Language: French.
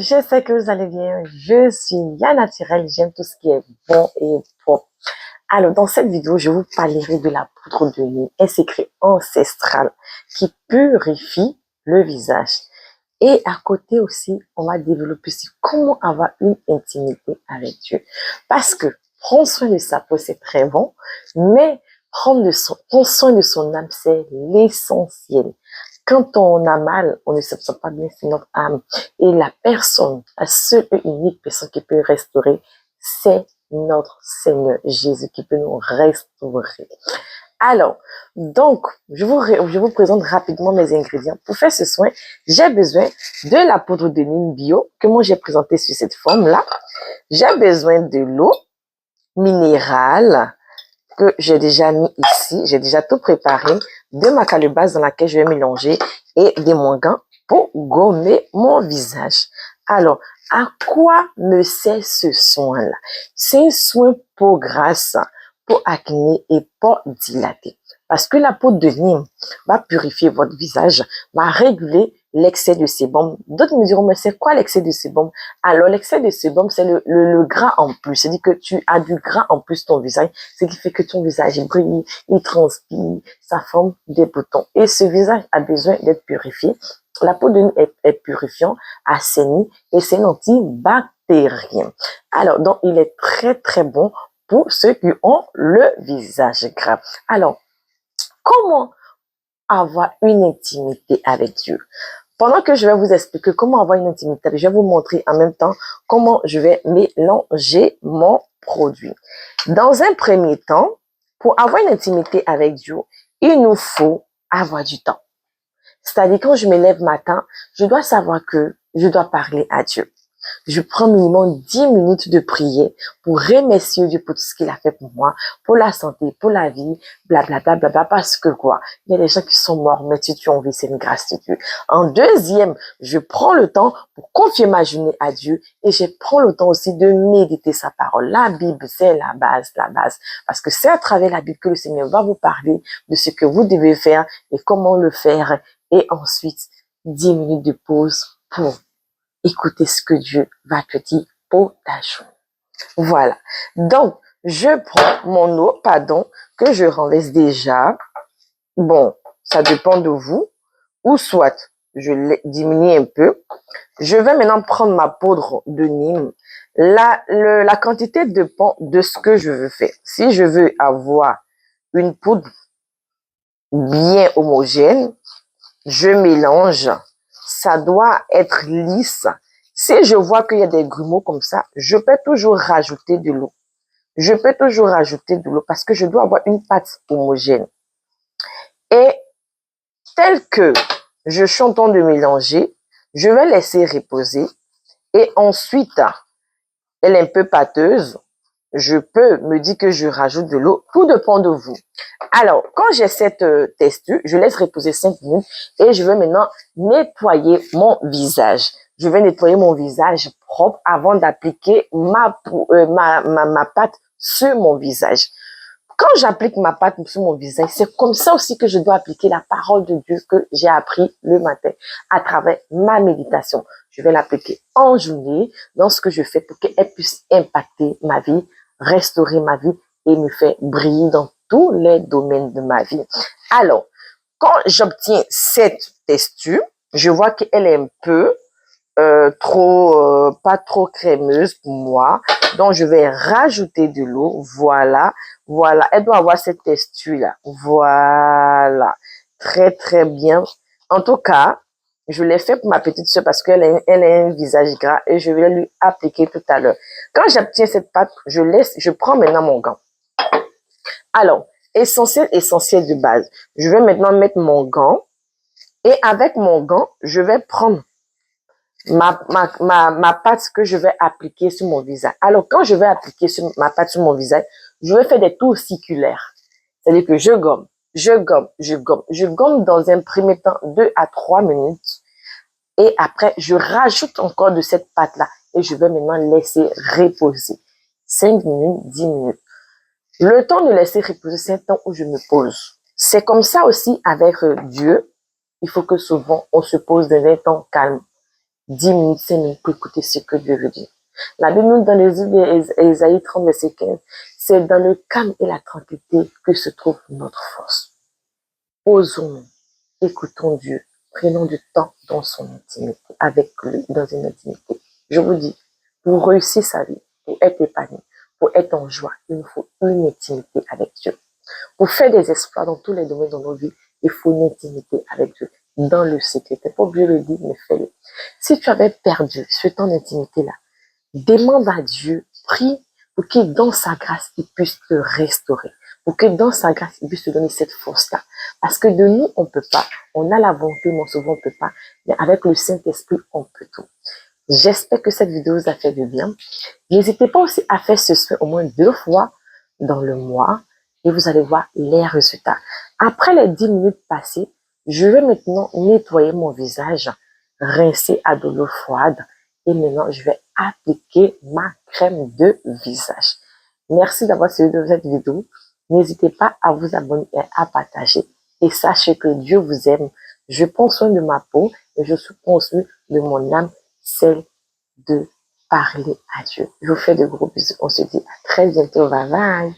je sais que vous allez bien. Je suis Yann Naturel, j'aime tout ce qui est bon et propre. Alors, dans cette vidéo, je vous parlerai de la poudre de nez, un secret ancestral qui purifie le visage. Et à côté aussi, on va développer sur comment avoir une intimité avec Dieu. Parce que prendre soin de sa peau, c'est très bon, mais prendre soin de son âme, c'est l'essentiel. Quand on a mal, on ne se sent pas bien, c'est notre âme. Et la seule et unique personne qui peut restaurer, c'est notre Seigneur Jésus qui peut nous restaurer. Alors, donc, je vous présente rapidement mes ingrédients. Pour faire ce soin, j'ai besoin de la poudre de Nîmes bio que moi j'ai présentée sur cette forme-là. J'ai besoin de l'eau minérale que j'ai déjà mis ici. J'ai déjà tout préparé, de ma calebasse dans laquelle je vais mélanger et des mangas pour gommer mon visage. Alors, à quoi me sert ce soin-là? C'est un soin peau grasse, peau acné et peau dilatée. Parce que la poudre de Nîmes va purifier votre visage, va réguler l'excès de sébum. D'autres me diront, mais c'est quoi l'excès de sébum? Alors, l'excès de sébum, c'est le gras en plus. C'est-à-dire que tu as du gras en plus ton visage, ce qui fait que ton visage brille, il transpire, ça forme des boutons. Et ce visage a besoin d'être purifié. La peau de Nîmes est purifiant, assaini et c'est antibactérien. Alors, donc, il est très, très bon pour ceux qui ont le visage gras. Alors, comment avoir une intimité avec Dieu? Pendant que je vais vous expliquer comment avoir une intimité, je vais vous montrer en même temps comment je vais mélanger mon produit. Dans un premier temps, pour avoir une intimité avec Dieu, il nous faut avoir du temps. C'est-à-dire, quand je me lève matin, je dois savoir que je dois parler à Dieu. Je prends minimum 10 minutes de prière pour remercier Dieu pour tout ce qu'il a fait pour moi, pour la santé, pour la vie, blablabla, bla, bla, bla, parce que quoi? Il y a des gens qui sont morts, mais si tu as envie, c'est une grâce de Dieu. En deuxième, je prends le temps pour confier ma journée à Dieu et je prends le temps aussi de méditer sa parole. La Bible, c'est la base, parce que c'est à travers la Bible que le Seigneur va vous parler de ce que vous devez faire et comment le faire. Et ensuite, 10 minutes de pause pour écoutez ce que Dieu va te dire pour ta journée. Voilà. Donc, je prends mon eau, que je renverse déjà. Bon, ça dépend de vous. Ou soit, je diminue un peu. Je vais maintenant prendre ma poudre de Nîmes. La quantité dépend de ce que je veux faire. Si je veux avoir une poudre bien homogène, je mélange. Ça doit être lisse. Si je vois qu'il y a des grumeaux comme ça, je peux toujours rajouter de l'eau. Je peux toujours rajouter de l'eau parce que je dois avoir une pâte homogène. Et tel que je suis en train de mélanger, je vais laisser reposer. Et ensuite, elle est un peu pâteuse. Je peux me dire que je rajoute de l'eau. Tout dépend de vous. Alors, quand j'ai cette texture, je laisse reposer 5 minutes et je vais maintenant nettoyer mon visage. Je vais nettoyer mon visage propre avant d'appliquer ma pâte sur mon visage. Quand j'applique ma pâte sur mon visage, c'est comme ça aussi que je dois appliquer la parole de Dieu que j'ai appris le matin à travers ma méditation. Je vais l'appliquer en journée dans ce que je fais pour qu'elle puisse impacter ma vie, restaurer ma vie et me faire briller dans tous les domaines de ma vie. Alors, quand j'obtiens cette texture, je vois qu'elle est un peu pas trop crémeuse pour moi. Donc, je vais rajouter de l'eau. Voilà. Voilà. Elle doit avoir cette texture-là. Voilà. Très, très bien. En tout cas, je l'ai fait pour ma petite soeur parce qu'elle a un visage gras et je vais lui appliquer tout à l'heure. Quand j'obtiens cette pâte, je prends maintenant mon gant. Alors, essentiel de base. Je vais maintenant mettre mon gant et avec mon gant, je vais prendre ma pâte que je vais appliquer sur mon visage. Alors, quand je vais appliquer ma pâte sur mon visage, je vais faire des tours circulaires. C'est-à-dire que je gomme. Je gomme dans un premier temps 2 à 3 minutes. Et après, je rajoute encore de cette pâte-là. Et je vais maintenant laisser reposer. 5 minutes, 10 minutes. Le temps de laisser reposer, c'est un temps où je me pose. C'est comme ça aussi avec Dieu. Il faut que souvent, on se pose dans un temps calme. 10 minutes, 5 minutes pour écouter ce que Dieu veut dire. La Bible nous donne les livres d'Ésaïe 30, verset 15. C'est dans le calme et la tranquillité que se trouve notre force. Osons-nous, écoutons Dieu, prenons du temps dans son intimité, avec lui, dans une intimité. Je vous dis, pour réussir sa vie, pour être épanoui, pour être en joie, il nous faut une intimité avec Dieu. Pour faire des exploits dans tous les domaines de nos vies, il faut une intimité avec Dieu, dans le secret. Tu n'es pas obligé de le dire, mais fais-le. Si tu avais perdu ce temps d'intimité-là, demande à Dieu, prie pour qu'il, dans sa grâce, il puisse te restaurer. Pour que dans sa grâce, il puisse te donner cette force-là. Parce que de nous, on ne peut pas. On a la volonté, mais souvent on ne peut pas. Mais avec le Saint-Esprit, on peut tout. J'espère que cette vidéo vous a fait du bien. N'hésitez pas aussi à faire ce soin au moins 2 fois dans le mois et vous allez voir les résultats. Après les 10 minutes passées, je vais maintenant nettoyer mon visage, rincer à de l'eau froide et maintenant je vais appliquer ma crème de visage. Merci d'avoir suivi cette vidéo. N'hésitez pas à vous abonner et à partager. Et sachez que Dieu vous aime. Je prends soin de ma peau et je prends soin de mon âme, celle de parler à Dieu. Je vous fais de gros bisous. On se dit à très bientôt. Bye bye.